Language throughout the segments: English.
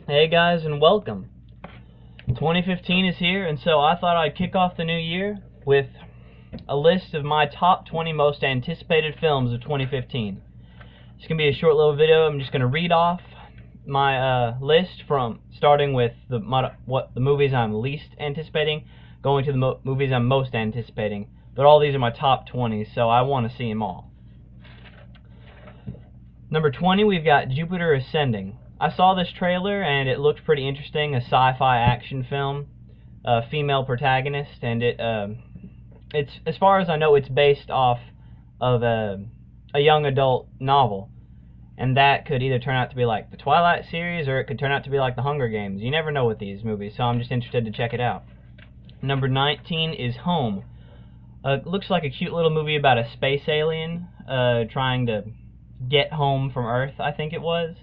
Hey guys, and welcome. 2015 is here, and so I thought I'd kick off the new year with a list of my top 20 most anticipated films of 2015. It's going to be a short little video. I'm just going to read off my list from starting with the movies I'm least anticipating, going to the movies I'm most anticipating. But all these are my top 20, so I want to see them all. Number 20, we've got Jupiter Ascending. I saw this trailer and it looked pretty interesting. A sci-fi action film, a female protagonist, and it's, as far as I know, it's based off of a young adult novel, and that could either turn out to be like the Twilight series or it could turn out to be like the Hunger Games. You never know with these movies, so I'm just interested to check it out. Number 19 is Home. Looks like a cute little movie about a space alien trying to get home from Earth, I think it was.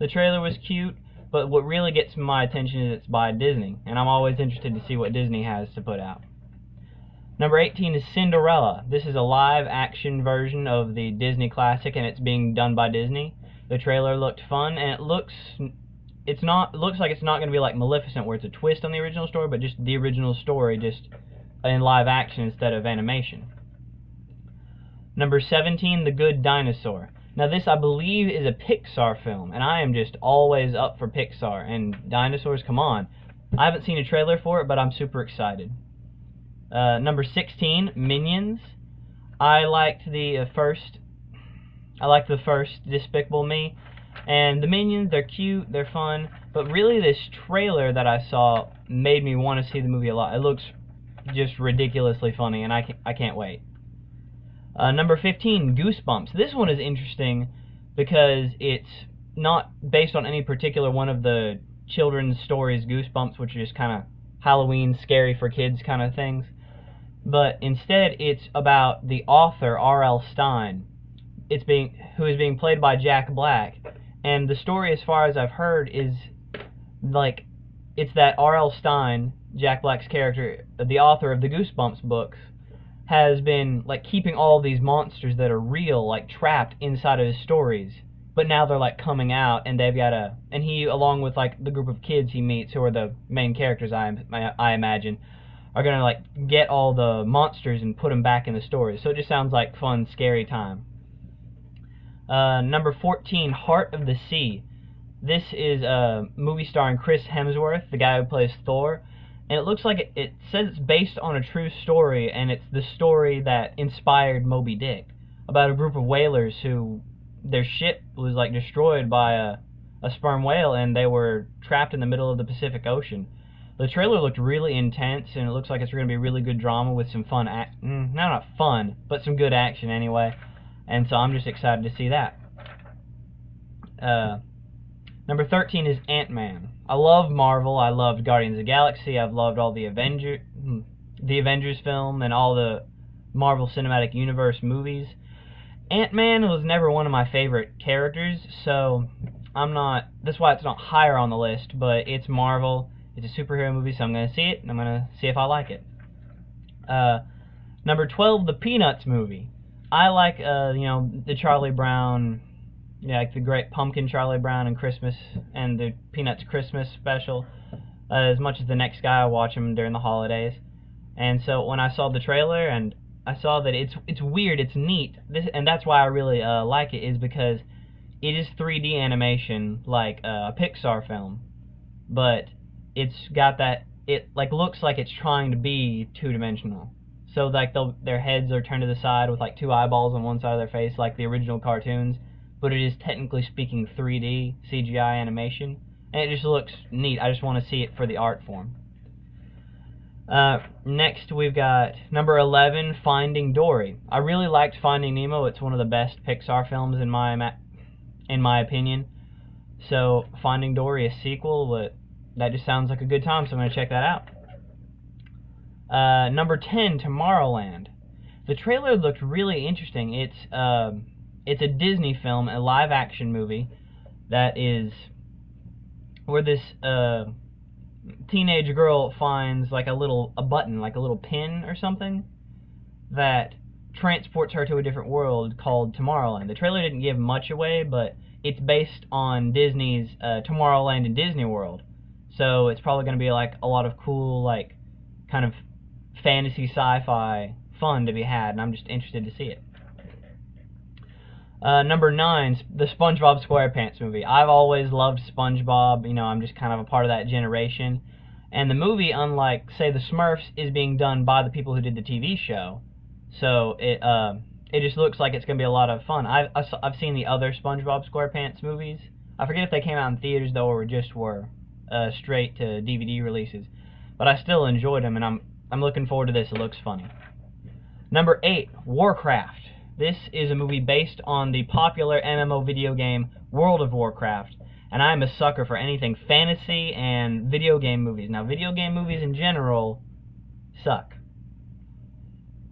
The trailer was cute, but what really gets my attention is it's by Disney, and I'm always interested to see what Disney has to put out. Number 18 is Cinderella. This is a live-action version of the Disney classic, and it's being done by Disney. The trailer looked fun, and it looks like it's not going to be like Maleficent, where it's a twist on the original story, but just the original story, just in live action instead of animation. Number 17, The Good Dinosaur. Now this, I believe, is a Pixar film, and I am just always up for Pixar, and dinosaurs, come on. I haven't seen a trailer for it, but I'm super excited. Number 16, Minions. I liked the first Despicable Me, and the Minions, they're cute, they're fun, but really this trailer that I saw made me want to see the movie a lot. It looks just ridiculously funny, and I can't wait. Number 15, Goosebumps. This one is interesting because it's not based on any particular one of the children's stories, Goosebumps, which are just kind of Halloween, scary for kids kind of things. But instead, it's about the author, R.L. Stine, who is being played by Jack Black. And the story, as far as I've heard, is like, it's that R.L. Stine, Jack Black's character, the author of the Goosebumps books, has been like keeping all these monsters that are real, like trapped inside of his stories, but now they're like coming out, and and he, along with like the group of kids he meets, who are the main characters, I imagine, are gonna like get all the monsters and put them back in the stories. So it just sounds like fun, scary time. Number 14, Heart of the Sea. This is a movie starring Chris Hemsworth, the guy who plays Thor. And it looks like it says it's based on a true story, and it's the story that inspired Moby Dick, about a group of whalers who, their ship was like destroyed by a sperm whale, and they were trapped in the middle of the Pacific Ocean. The trailer looked really intense, and it looks like it's going to be really good drama with some fun, not fun, but some good action anyway. And so I'm just excited to see that. Number 13 is Ant-Man. I love Marvel. I loved Guardians of the Galaxy. I've loved all the Avengers film and all the Marvel Cinematic Universe movies. Ant-Man was never one of my favorite characters, so that's why it's not higher on the list, but it's Marvel. It's a superhero movie, so I'm going to see it, and I'm going to see if I like it. Number 12, the Peanuts movie. I like, the Charlie Brown, like the Great Pumpkin Charlie Brown and Christmas, and the Peanuts Christmas special, as much as the next guy. I watch them during the holidays. And so when I saw the trailer and I saw that it's weird, it's neat, and that's why I really like it, is because it is 3D animation like a Pixar film, but it's got that, it like looks like it's trying to be two-dimensional. So like their heads are turned to the side with like two eyeballs on one side of their face like the original cartoons, but it is technically speaking 3D CGI animation, and it just looks neat. I just want to see it for the art form. Next we've got number 11, Finding Dory. I really liked Finding Nemo. It's one of the best Pixar films in my opinion. So Finding Dory, a sequel, that just sounds like a good time, so I'm going to check that out. Number 10, Tomorrowland. The trailer looked really interesting. It's a Disney film, a live-action movie, that is where this teenage girl finds like a button, like a little pin or something, that transports her to a different world called Tomorrowland. The trailer didn't give much away, but it's based on Disney's Tomorrowland and Disney World. So it's probably going to be like a lot of cool, like, kind of fantasy sci-fi fun to be had, and I'm just interested to see it. Number 9, the SpongeBob SquarePants movie. I've always loved SpongeBob. You know, I'm just kind of a part of that generation. And the movie, unlike, say, the Smurfs, is being done by the people who did the TV show. So it just looks like it's going to be a lot of fun. I've seen the other SpongeBob SquarePants movies. I forget if they came out in theaters, though, or just were straight to DVD releases. But I still enjoyed them, and I'm looking forward to this. It looks funny. Number 8, Warcraft. This is a movie based on the popular MMO video game World of Warcraft, and I'm a sucker for anything fantasy and video game movies. Now, video game movies in general suck.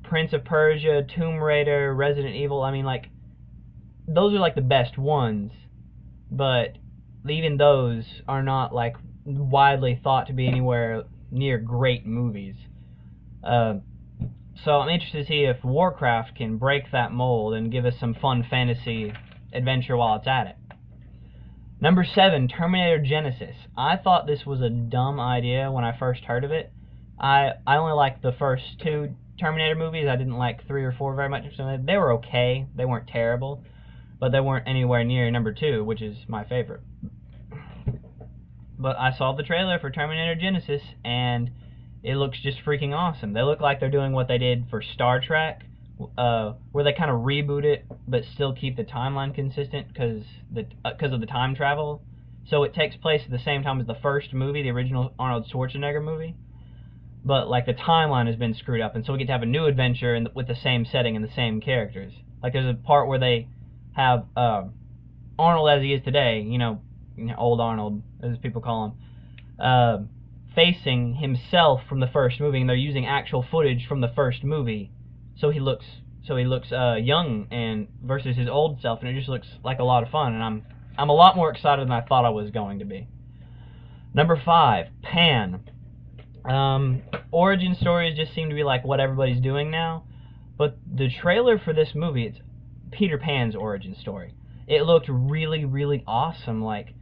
Prince of Persia, Tomb Raider, Resident Evil, I mean, like, those are like the best ones, but even those are not like widely thought to be anywhere near great movies. So I'm interested to see if Warcraft can break that mold and give us some fun fantasy adventure while it's at it. Number 7, Terminator Genisys. I thought this was a dumb idea when I first heard of it. I only liked the first 2 Terminator movies. I didn't like 3 or 4 very much. They were okay. They weren't terrible, but they weren't anywhere near number 2, which is my favorite. But I saw the trailer for Terminator Genisys, and it looks just freaking awesome. They look like they're doing what they did for Star Trek, where they kind of reboot it, but still keep the timeline consistent because of the time travel. So it takes place at the same time as the first movie, the original Arnold Schwarzenegger movie. But like the timeline has been screwed up, and so we get to have a new adventure with the same setting and the same characters. Like there's a part where they have Arnold as he is today, you know, old Arnold, as people call him, facing himself from the first movie, and they're using actual footage from the first movie, so he looks young and versus his old self, and it just looks like a lot of fun, and I'm a lot more excited than I thought I was going to be. Number 5, Pan. Origin stories just seem to be like what everybody's doing now, but the trailer for this movie, it's Peter Pan's origin story. It looked really, really awesome. Like,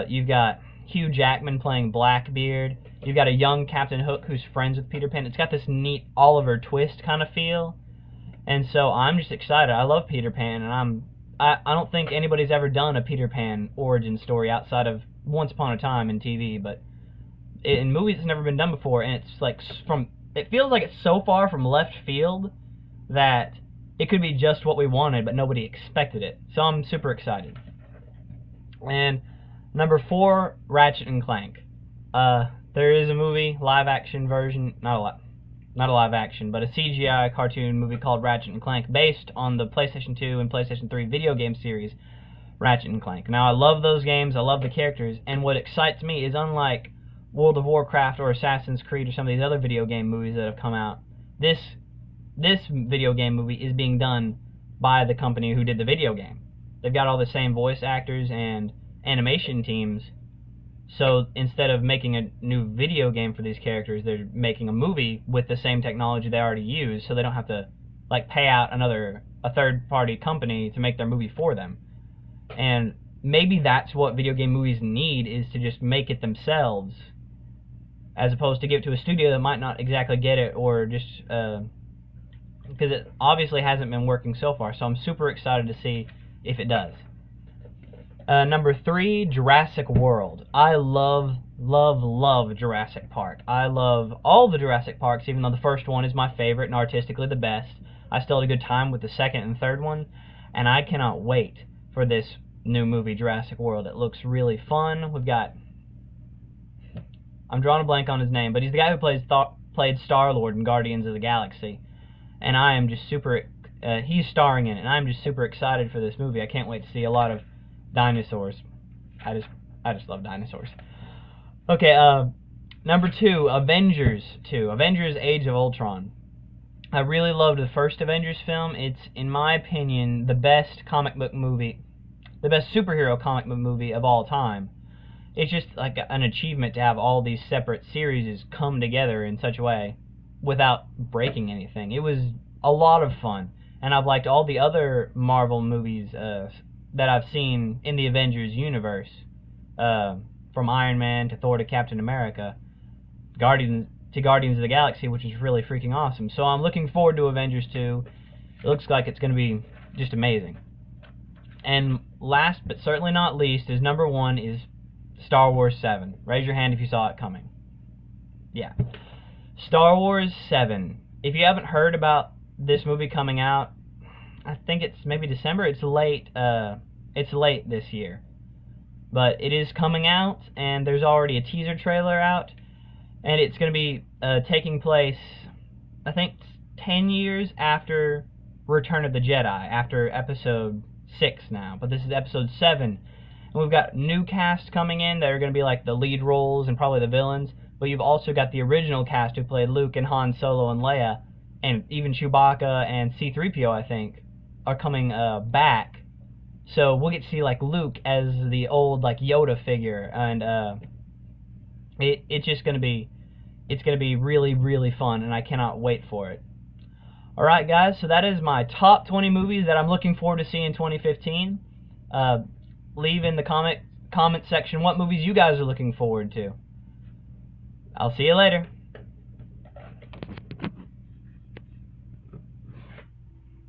you've got Hugh Jackman playing Blackbeard. You've got a young Captain Hook who's friends with Peter Pan. It's got this neat Oliver Twist kind of feel. And so I'm just excited. I love Peter Pan, and I don't think anybody's ever done a Peter Pan origin story outside of Once Upon a Time in TV, but in movies it's never been done before, and it's like it feels like it's so far from left field that it could be just what we wanted, but nobody expected it. So I'm super excited. And number 4, Ratchet and Clank. There is a movie, live action version, not a live action, but a CGI cartoon movie called Ratchet and Clank, based on the PlayStation 2 and PlayStation 3 video game series Ratchet and Clank. Now, I love those games, I love the characters, and what excites me is, unlike World of Warcraft or Assassin's Creed or some of these other video game movies that have come out, this video game movie is being done by the company who did the video game. They've got all the same voice actors and animation teams, so instead of making a new video game for these characters, they're making a movie with the same technology they already use, so they don't have to like pay out a third-party company to make their movie for them. And maybe that's what video game movies need, is to just make it themselves, as opposed to give it to a studio that might not exactly get it, or just because it obviously hasn't been working so far. So I'm super excited to see if it does. Number 3, Jurassic World. I love Jurassic Park. I love all the Jurassic Parks, even though the first one is my favorite and artistically the best. I still had a good time with the second and third one, and I cannot wait for this new movie, Jurassic World. It looks really fun. We've got, I'm drawing a blank on his name, but he's the guy who played Star-Lord in Guardians of the Galaxy, and I am just super, he's starring in it, and I'm just super excited for this movie. I can't wait to see a lot of dinosaurs. I just love dinosaurs. Okay, number 2, Avengers 2. Avengers Age of Ultron. I really loved the first Avengers film. It's, in my opinion, the best comic book movie, the best superhero comic book movie of all time. It's just like an achievement to have all these separate series come together in such a way without breaking anything. It was a lot of fun, and I've liked all the other Marvel movies that I've seen in the Avengers universe, from Iron Man to Thor to Captain America, Guardians of the Galaxy, which is really freaking awesome. So I'm looking forward to Avengers 2. It looks like it's going to be just amazing. And last but certainly not least is number 1 is Star Wars 7. Raise your hand if you saw it coming. Yeah. Star Wars 7. If you haven't heard about this movie coming out, I think it's maybe December. It's late this year. But it is coming out, and there's already a teaser trailer out, and it's going to be taking place, I think, 10 years after Return of the Jedi, after Episode 6 now. But this is Episode 7, and we've got new cast coming in that are going to be like the lead roles and probably the villains, but you've also got the original cast who played Luke and Han Solo and Leia, and even Chewbacca and C-3PO, I think, are coming back. So we'll get to see like Luke as the old like Yoda figure, and it's just gonna be really, really fun, and I cannot wait for it. Alright guys, so that is my top 20 movies that I'm looking forward to seeing in 2015. Leave in the comment section what movies you guys are looking forward to. I'll see you later.